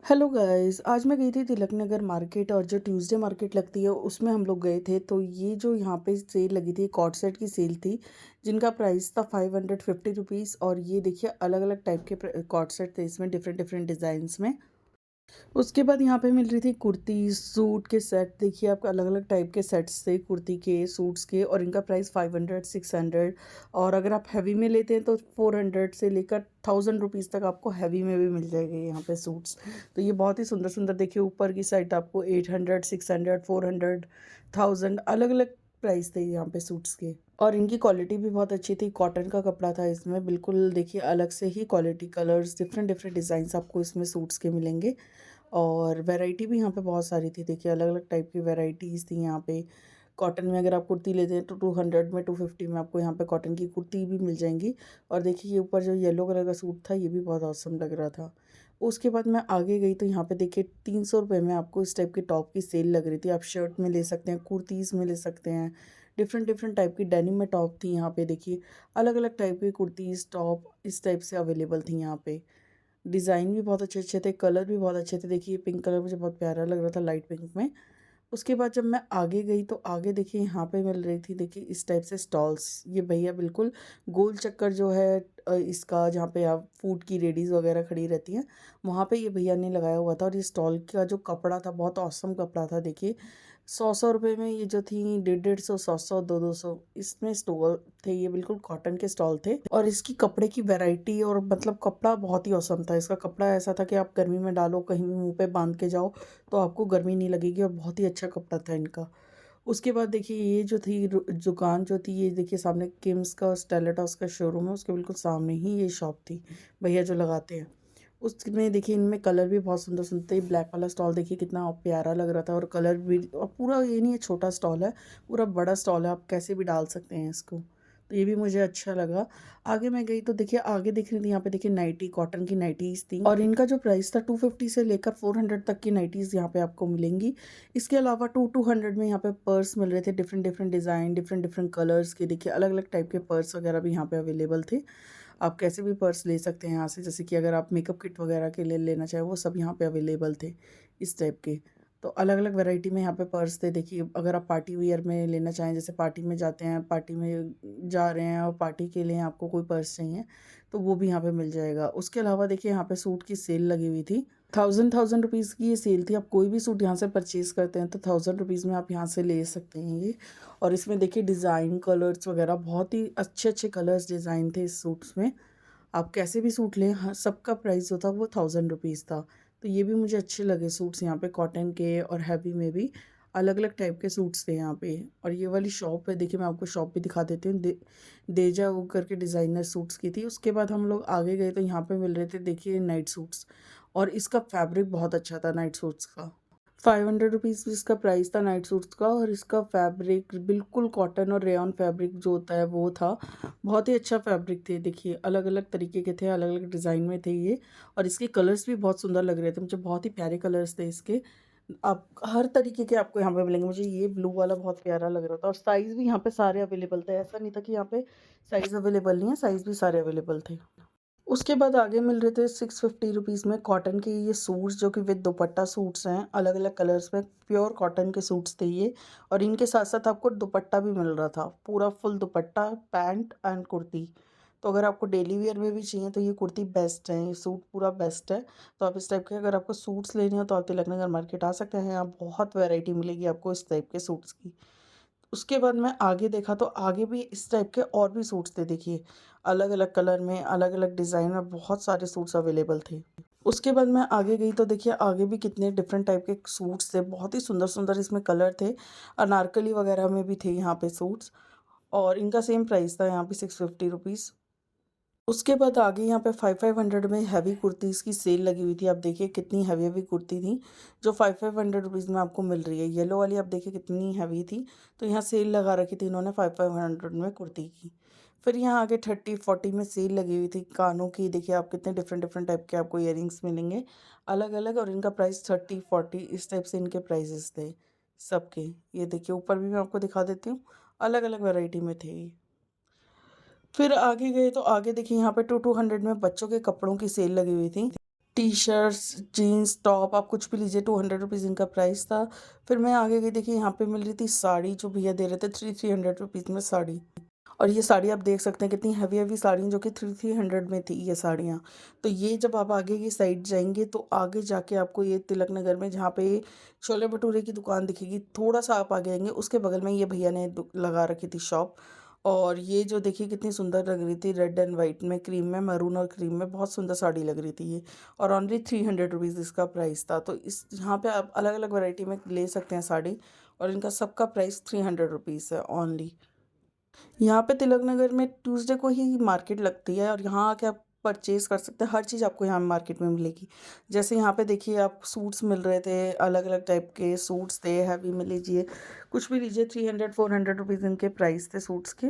Hello guys, आज मैं गई थी तिलक नगर मार्केट और जो ट्यूसडे मार्केट लगती है उसमें हम लोग गए थे। तो ये जो यहाँ पे सेल लगी थी, कॉर्ड सेट की सेल थी जिनका प्राइस था 550 रुपीज़। और ये देखिए अलग अलग टाइप के कॉर्ड सेट थे इसमें, डिफरेंट डिफरेंट डिज़ाइंस में। उसके बाद यहाँ पे मिल रही थी कुर्ती सूट के सेट। देखिए आपको अलग अलग टाइप के सेट्स थे कुर्ती के, सूट्स के, और इनका प्राइस 500 600। और अगर आप हैवी में लेते हैं तो 400 से लेकर 1000 रुपीज़ तक आपको हैवी में भी मिल जाएंगे यहाँ पे सूट्स। तो ये बहुत ही सुंदर सुंदर, देखिए ऊपर की साइड आपको 800 600 400 1000 अलग अलग प्राइस थे यहाँ पे सूट्स के। और इनकी क्वालिटी भी बहुत अच्छी थी, कॉटन का कपड़ा था इसमें बिल्कुल। देखिए अलग से ही quality, colours, different different designs आपको इसमें सूट्स के मिलेंगे। और वैरायटी भी यहाँ पे बहुत सारी थी। देखिए अलग अलग टाइप की वैरायटीज़ थी यहाँ पे। कॉटन में अगर आप कुर्ती लेते हैं तो 200 में, 250 में आपको यहाँ पे कॉटन की कुर्ती भी मिल जाएंगी। और देखिए ये ऊपर जो येलो कलर का सूट था ये भी बहुत औसम लग रहा था। उसके बाद मैं आगे गई तो यहाँ पे देखिए 300 रुपये में आपको इस टाइप के टॉप की सेल लग रही थी। आप शर्ट में ले सकते हैं, कुर्तीज़ में ले सकते हैं। डिफरेंट डिफरेंट टाइप की डेनिम में टॉप थी यहाँ पे। देखिए अलग अलग टाइप की कुर्तीज़, टॉप इस टाइप से अवेलेबल थी यहाँ पे। डिज़ाइन भी बहुत अच्छे अच्छे थे, कलर भी बहुत अच्छे थे। देखिए पिंक कलर मुझे बहुत प्यारा लग रहा था, लाइट पिंक में। उसके बाद जब मैं आगे गई तो आगे देखिए यहाँ पे मिल रही थी, देखिए इस टाइप से स्टॉल्स। ये भैया बिल्कुल गोल चक्कर जो है इसका, जहाँ पे आप फूड की लेडीज़ वगैरह खड़ी रहती हैं, वहाँ पे ये भैया ने लगाया हुआ था। और ये स्टॉल का जो कपड़ा था बहुत औसम कपड़ा था। देखिए 100 100 रुपये में ये जो थी, 150 150 100 100 200 इसमें स्टॉल थे। ये बिल्कुल कॉटन के स्टॉल थे। और इसकी कपड़े की वैरायटी, और मतलब कपड़ा बहुत ही औसम था। इसका कपड़ा ऐसा था कि आप गर्मी में डालो, कहीं भी मुंह पे बांध के जाओ तो आपको गर्मी नहीं लगेगी। और बहुत ही अच्छा कपड़ा था इनका। उसके बाद देखिए ये जो थी दुकान जो थी, ये देखिए सामने किम्स का और स्टेलेटॉस का शोरूम है, उसके बिल्कुल सामने ही ये शॉप थी, भैया जो लगाते हैं। उसमें देखिए इनमें कलर भी बहुत सुंदर सुंदर थे। ब्लैक वाला स्टॉल देखिए कितना प्यारा लग रहा था, और कलर भी। और पूरा ये नहीं है छोटा स्टॉल है, पूरा बड़ा स्टॉल है, आप कैसे भी डाल सकते हैं इसको। तो ये भी मुझे अच्छा लगा। आगे मैं गई तो देखिए आगे दिख रही थी यहाँ पे, देखिए नाइटी, कॉटन की नाइटीज़ थी। और इनका जो प्राइस था 250 से लेकर 400 तक की नाइटीज़ यहाँ पे आपको मिलेंगी। इसके अलावा 200 में यहाँ पे पर्स मिल रहे थे, different different design, different different colours के। देखिए अलग अलग टाइप के पर्स वगैरह भी यहाँ पे अवेलेबल थे। आप कैसे भी पर्स ले सकते हैं यहाँ से, जैसे कि अगर आप मेकअप किट वगैरह के लिए लेना चाहें वो सब यहाँ पे अवेलेबल थे इस टाइप के। तो अलग अलग वैरायटी में यहाँ पे पर्स थे। देखिए अगर आप पार्टी वियर में लेना चाहें, जैसे पार्टी में जाते हैं, पार्टी में जा रहे हैं और पार्टी के लिए आपको कोई पर्स चाहिए तो वो भी यहाँ पे मिल जाएगा। उसके अलावा देखिए यहाँ पे सूट की सेल लगी हुई थी। 1000 की ये सेल थी। आप कोई भी सूट यहाँ से परचेज़ करते हैं तो 1000 रुपीज़ में आप यहाँ से ले सकते हैं ये। और इसमें देखिए डिज़ाइन, कलर्स वगैरह, बहुत ही अच्छे अच्छे कलर्स, डिज़ाइन थे इस सूट्स में। आप कैसे भी सूट लें, हाँ, सबका प्राइस जो था वो 1000 रुपीज़ था। तो ये भी मुझे अच्छे लगे सूट्स यहाँ पे, कॉटन के और हैवी में भी अलग अलग टाइप के सूट्स थे यहाँ पे। और ये वाली शॉप है, देखिए मैं आपको शॉप भी दिखा देती हूँ। देजा वो करके डिज़ाइनर सूट्स की थी। उसके बाद हम लोग आगे गए तो यहाँ पे मिल रहे थे, देखिए नाइट सूट्स। और इसका फैब्रिक बहुत अच्छा था नाइट सूट्स का। 500 रुपीज़ इसका प्राइस था नाइट सूट्स का। और इसका फैब्रिक बिल्कुल कॉटन और रेयॉन फैब्रिक जो होता है वो था। बहुत ही अच्छा फैब्रिक थे। देखिए अलग अलग तरीके के थे, अलग अलग डिज़ाइन में थे ये। और इसके कलर्स भी बहुत सुंदर लग रहे थे मुझे, बहुत ही प्यारे कलर्स थे इसके। आप हर तरीके के आपको यहाँ पे मिलेंगे। मुझे ये ब्लू वाला बहुत प्यारा लग रहा था। और साइज़ भी यहाँ पे सारे अवेलेबल थे, ऐसा नहीं था कि यहाँ पे साइज़ अवेलेबल नहीं है, साइज़ भी सारे अवेलेबल थे। उसके बाद आगे मिल रहे थे 650 रुपीज़ में कॉटन के ये सूट्स, जो कि विद दुपट्टा सूट्स हैं, अलग अलग कलर्स में, प्योर कॉटन के सूट्स थे ये। और इनके साथ साथ आपको दुपट्टा भी मिल रहा था, पूरा full dupatta, pant and kurti. तो अगर आपको डेली वेयर में भी चाहिए तो ये कुर्ती बेस्ट है, ये सूट पूरा बेस्ट है। तो आप इस टाइप के अगर आपको सूट्स लेने हो तो आप तिलक नगर मार्केट आ सकते हैं, यहाँ बहुत वैरायटी मिलेगी आपको इस टाइप के सूट्स की। उसके बाद मैं आगे देखा तो आगे भी इस टाइप के और भी सूट्स थे। देखिए अलग अलग कलर में, अलग अलग डिज़ाइन में बहुत सारे सूट्स अवेलेबल थे। उसके बाद मैं आगे गई तो देखिए आगे भी कितने डिफरेंट टाइप के सूट्स थे, बहुत ही सुंदर सुंदर इसमें कलर थे। अनारकली वगैरह में भी थे यहाँ पे सूट्स। और इनका सेम प्राइस था यहाँ पे 650 रुपीज़। उसके बाद आगे यहाँ पे 500 में हैवी कुर्तीज़ की सेल लगी हुई थी। आप देखिए कितनी हैवी हैवी कुर्ती थी जो 500 रुपीज़ में आपको मिल रही है। येलो वाली आप देखिए कितनी हैवी थी। तो यहाँ सेल लगा रखी थी इन्होंने 500 में कुर्ती की। फिर यहाँ आगे 30 40 में सेल लगी हुई थी कानों की। देखिए आप कितने डिफरेंट डिफरेंट टाइप के आपको इयरिंग्स मिलेंगे अलग अलग। और इनका प्राइस 30 40 इस टाइप से इनके प्राइजेस थे सबके। ये देखिए ऊपर भी मैं आपको दिखा देती हूँ, अलग अलग वैरायटी में थे ये। फिर आगे गए तो आगे देखिए यहाँ पे 200 में बच्चों के कपड़ों की सेल लगी हुई थी। टी-शर्ट्स, जीन्स, टॉप आप कुछ भी लीजिए, 200 रुपीज़ इनका प्राइस था। फिर मैं आगे गई, देखिए यहाँ पे मिल रही थी साड़ी, जो भैया दे रहे थे 300 रुपीज़ में साड़ी। और ये साड़ी आप देख सकते हैं कितनी हेवी-हेवी साड़ी हैं, जो कि 300 में थी ये साड़ियाँ। तो ये जब आप आगे की साइड जाएँगे तो आगे जाके आपको ये तिलक नगर में जहाँ पे छोले भटूरे की दुकान दिखेगी, थोड़ा-सा आप आगे आएँगे उसके बगल में ये भैया ने दु लगा रखी थी शॉप। और ये जो देखिए कितनी सुंदर लग रही थी, रेड एंड व्हाइट में, क्रीम में, मैरून और क्रीम में, बहुत सुंदर साड़ी लग रही थी ये। और ओनली 300 रुपीज़ इसका प्राइस था। तो इस यहाँ पे आप अलग-अलग वैरायटी में ले सकते हैं साड़ी, और इनका सबका प्राइस 300 रुपीज़ है ओनली। यहाँ पे तिलक नगर में ट्यूसडे को ही मार्केट लगती है, और यहाँ आके आप परचेज़ कर सकते हैं, हर चीज़ आपको यहाँ मार्केट में मिलेगी। जैसे यहाँ पे देखिए आप सूट्स मिल रहे थे, अलग-अलग टाइप के सूट्स थे, हैवी में लीजिए, कुछ भी लीजिए, 300 400 रुपीज़ इनके प्राइस थे सूट्स के।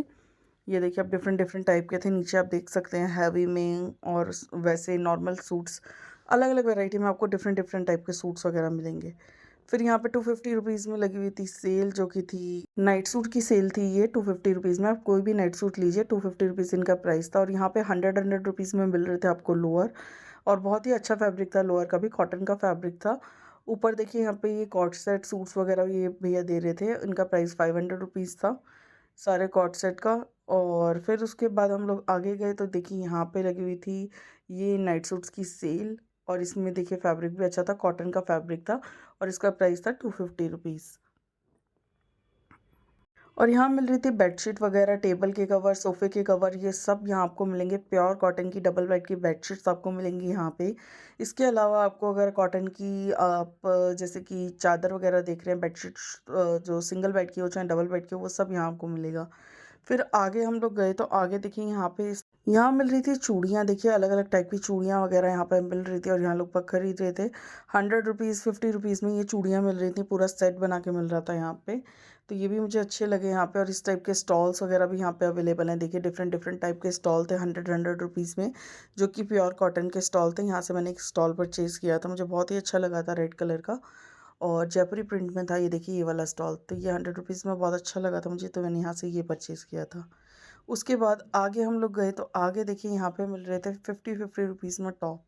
ये देखिए आप डिफरेंट डिफरेंट टाइप के थे, नीचे आप देख सकते हैं हैवी में और वैसे नॉर्मल सूट्स, अलग-अलग वैरायटी में आपको डिफरेंट डिफरेंट टाइप के सूट्स वगैरह मिलेंगे। फिर यहाँ पे 250 रुपीज़ में लगी हुई थी सेल, जो कि थी नाइट सूट की सेल थी ये, 250 रुपीज़ में आप कोई भी नाइट सूट लीजिए, 250 रुपीज़ इनका प्राइस था। और यहाँ पे 100 रुपीज़ में मिल रहे थे आपको लोअर, और बहुत ही अच्छा फैब्रिक था लोअर का भी, कॉटन का फैब्रिक था। ऊपर देखिए यहाँ पे ये कॉट सेट सूट्स वगैरह ये भैया दे रहे थे, इनका प्राइस 500 रुपीज़ था सारे कॉट सेट का। और फिर उसके बाद हम लोग आगे गए तो देखिए यहाँ पे लगी हुई थी ये नाइट सूट्स की सेल, और इसमें देखिए फैब्रिक भी अच्छा था, कॉटन का फैब्रिक था, और इसका प्राइस था 250 रुपीज़। और यहाँ मिल रही थी बेडशीट वगैरह, टेबल के कवर, सोफ़े के कवर, ये सब यहाँ आपको मिलेंगे। प्योर कॉटन की डबल बेड की बेडशीट्स आपको मिलेंगी यहाँ पे। इसके अलावा आपको अगर कॉटन की आप जैसे कि चादर वगैरह देख रहे हैं, बेडशीट्स जो सिंगल बेड की हो चाहे डबल बेड की हो, वो सब यहाँ आपको मिलेगा। फिर आगे हम लोग गए तो आगे देखिए यहाँ पे यहाँ मिल रही थी चूड़ियाँ, देखिए अलग-अलग टाइप की चूड़ियाँ वगैरह यहाँ पे मिल रही थी, और यहाँ लोग बाग खरीद रहे थे। 100 रुपीज़, 50 रुपीज़ में ये चूड़ियाँ मिल रही थी, पूरा सेट बना के मिल रहा था यहाँ पे। तो ये भी मुझे अच्छे लगे यहाँ पे, और इस टाइप के स्टॉल्स वगैरह भी यहाँ पे अवेलेबल हैं। देखिए डिफरेंट डिफरेंट टाइप के स्टॉल थे 100 रुपीज़ में, जो कि प्योर कॉटन के स्टॉल थे। यहाँ से मैंने एक स्टॉल परचेज़ किया था, मुझे बहुत ही अच्छा लगा था, रेड कलर का और जयपुरी प्रिंट में था। ये देखिए ये वाला स्टॉल, तो ये 100 रुपीज़ में बहुत अच्छा लगा था मुझे, तो मैंने यहाँ से ये परचेज़ किया था। उसके बाद आगे हम लोग गए तो आगे देखिए यहाँ पे मिल रहे थे 50 रुपीज़ में टॉप,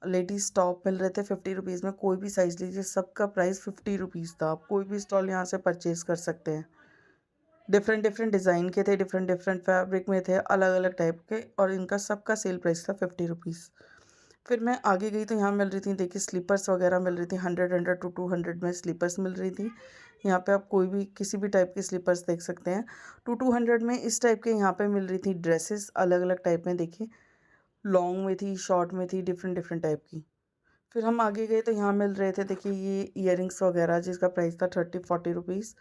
लेडीज़ टॉप मिल रहे थे 50 रुपीज़ में, कोई भी साइज़ लीजिए, सबका प्राइस 50 रुपीज़ था। आप कोई भी स्टॉल यहाँ से परचेज़ कर सकते हैं। डिफरेंट डिफरेंट डिज़ाइन के थे, डिफरेंट डिफरेंट फैब्रिक में थे, अलग अलग टाइप के, और इनका सबका सेल प्राइस था 50 रुपीज़। फिर मैं आगे गई तो यहाँ मिल रही थी, देखिए स्लीपर्स वगैरह मिल रही थी, 100 टू 200 में स्लीपर्स मिल रही थी। यहाँ पे आप कोई भी किसी भी टाइप की स्लीपर्स देख सकते हैं। 200 में इस टाइप के यहाँ पे मिल रही थी ड्रेसेस, अलग अलग टाइप में, देखिए लॉन्ग में थी, शॉर्ट में थी, डिफरेंट डिफरेंट टाइप की। फिर हम आगे गए तो यहाँ मिल रहे थे, देखिए ये इयररिंग्स वगैरह, जिसका प्राइस था 30-40 रुपीज़।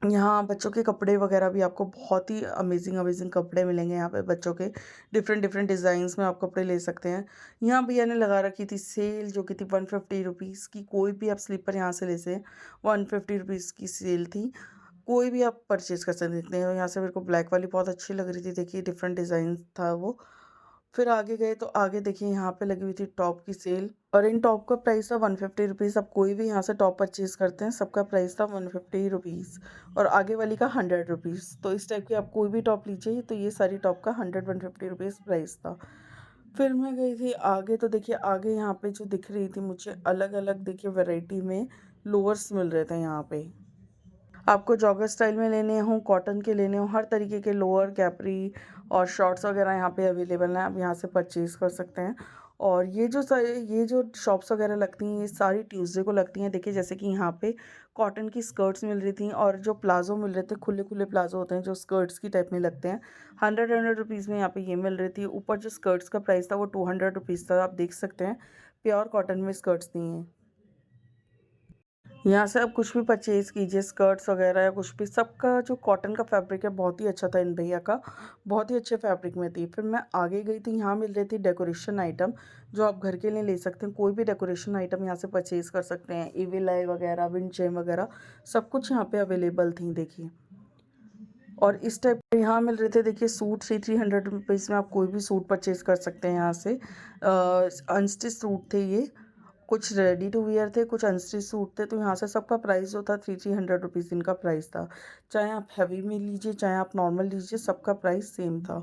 यहाँ बच्चों के कपड़े वगैरह भी आपको बहुत ही अमेजिंग अमेजिंग कपड़े मिलेंगे यहाँ पे बच्चों के, डिफरेंट डिफरेंट डिज़ाइंस में आप कपड़े ले सकते हैं। यहाँ भैया ने लगा रखी थी सेल, जो कि थी 150 रुपीज़ की, कोई भी आप स्लीपर यहाँ से ले से 150 रुपीज़ की सेल थी, कोई भी आप परचेज़ कर सकते हैं। यहाँ से मेरे को ब्लैक वाली बहुत अच्छी लग रही थी, देखिए डिफरेंट डिज़ाइन था वो। फिर आगे गए तो आगे देखिए यहाँ पे लगी हुई थी टॉप की सेल, और इन टॉप का प्राइस था 150 रुपीज़। आप कोई भी यहाँ से टॉप परचेज़ करते हैं, सबका प्राइस था 150 रुपीज़, और आगे वाली का 100 रुपीज़। तो इस टाइप की आप कोई भी टॉप लीजिए, तो ये सारी टॉप का 150 रुपीज़ प्राइस था। फिर मैं गई थी आगे तो देखिए आगे यहाँ पे जो दिख रही थी मुझे, अलग अलग देखिए वैरायटी में लोअर्स मिल रहे थे यहाँ पे। आपको जॉगर स्टाइल में लेने हों, कॉटन के लेने हों, हर तरीके के लोअर, कैपरी और शॉर्ट्स वगैरह यहाँ पे अवेलेबल हैं, आप यहाँ से परचेज़ कर सकते हैं। और ये जो शॉप्स वगैरह लगती हैं, ये सारी ट्यूसडे को लगती हैं। देखिए जैसे कि यहाँ पे कॉटन की स्कर्ट्स मिल रही थी, और जो प्लाज़ो मिल रहे थे, खुले खुले प्लाज़ो होते हैं जो स्कर्ट्स की टाइप में लगते हैं, 100 रुपीज़ में यहाँ पे ये मिल रही थी। ऊपर जो स्कर्ट्स का प्राइस था वो 200 रुपीज़ था, आप देख सकते हैं प्योर कॉटन में स्कर्ट्स दी हैं। यहाँ से आप कुछ भी परचेज़ कीजिए, स्कर्ट्स वगैरह या कुछ भी, सबका जो कॉटन का फैब्रिक है बहुत ही अच्छा था इन भैया का, बहुत ही अच्छे फैब्रिक में थी। फिर मैं आगे गई थी, यहाँ मिल रही थी डेकोरेशन आइटम, जो आप घर के लिए ले सकते हैं, कोई भी डेकोरेशन आइटम यहाँ से परचेज़ कर सकते हैं। इविल आई वगैरह, विंड चिम वगैरह, सब कुछ यहाँ पे अवेलेबल थी देखिए। और इस टाइप के यहाँ मिल रहे थे, देखिए सूट 300 रुपीज़ में आप कोई भी सूट परचेज़ कर सकते हैं यहाँ से। अनस्टिच सूट थे ये, कुछ रेडी टू वियर थे, कुछ अनस्टिच सूट थे, तो यहाँ से सबका प्राइस जो था 300 रुपीज़ इनका प्राइस था। चाहे आप हैवी में लीजिए, चाहे आप नॉर्मल लीजिए, सबका प्राइस सेम था।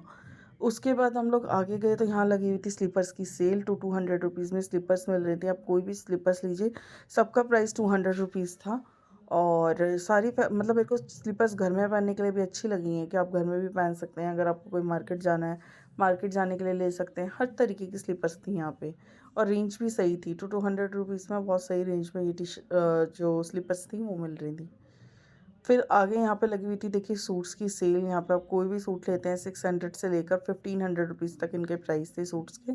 उसके बाद हम लोग आगे गए तो यहाँ लगी हुई थी स्लीपर्स की सेल। 200 रुपीज़ में स्लीपर्स मिल रहे थे। आप कोई भी स्लीपर्स लीजिए, सबका प्राइस 200 रुपीज़ था। और सारी मतलब मेरे को स्लीपर्स घर में पहनने के लिए भी अच्छी लगी हैं कि आप घर में भी पहन सकते हैं। अगर आपको कोई मार्केट जाना है, मार्केट जाने के लिए ले सकते हैं। हर तरीके की स्लीपर्स थी यहाँ पे और रेंज भी सही थी। 200 रुपीज़ में बहुत सही रेंज में ये जो स्लीपर्स थी वो मिल रही थी। फिर आगे यहाँ पे लगी हुई थी देखिए सूट्स की सेल। यहाँ पे आप कोई भी सूट लेते हैं 600 से लेकर 1500 रुपीज़ तक इनके प्राइस थे सूट्स के।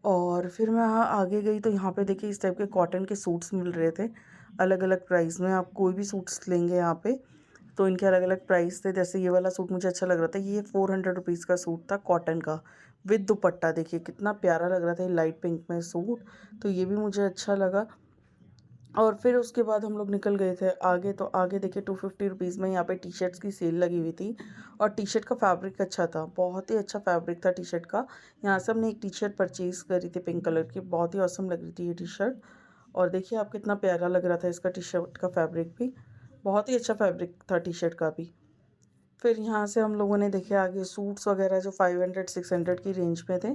और फिर मैं यहाँ आगे गई तो यहाँ पे देखिए इस टाइप के कॉटन के सूट्स मिल रहे थे अलग अलग प्राइस में। आप कोई भी सूट्स लेंगे यहाँ पे तो इनके अलग अलग प्राइस थे। जैसे ये वाला सूट मुझे अच्छा लग रहा था, ये 400 रुपीज़ का सूट था कॉटन का विद दुपट्टा। देखिए कितना प्यारा लग रहा था ये लाइट पिंक में सूट, तो ये भी मुझे अच्छा लगा। और फिर उसके बाद हम लोग निकल गए थे आगे, तो आगे देखिए 250 रुपीज़ में यहाँ पे टी शर्ट्स की सेल लगी हुई थी। और टी शर्ट का फैब्रिक अच्छा था, बहुत ही अच्छा फैब्रिक था टी शर्ट का। यहाँ से हमने एक टी शर्ट परचेज़ करी थी पिंक कलर की, बहुत ही औसम लग रही थी ये टी शर्ट। और देखिए आप कितना प्यारा लग रहा था इसका टी शर्ट का फैब्रिक भी, बहुत ही अच्छा फैब्रिक था टी शर्ट का भी। फिर यहाँ से हम लोगों ने देखे आगे सूट्स वगैरह जो 500-600 की रेंज में थे।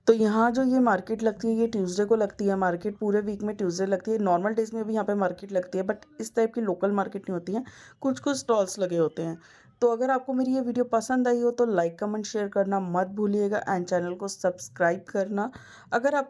तो यहाँ जो ये मार्केट लगती है ये ट्यूसडे को लगती है मार्केट, पूरे वीक में ट्यूसडे लगती है। नॉर्मल डेज़ में भी यहाँ पे मार्केट लगती है बट इस टाइप की लोकल मार्केट नहीं होती है, कुछ कुछ स्टॉल्स लगे होते हैं। तो अगर आपको मेरी ये वीडियो पसंद आई हो तो लाइक कमेंट शेयर करना मत भूलिएगा एंड चैनल को सब्सक्राइब करना। अगर आप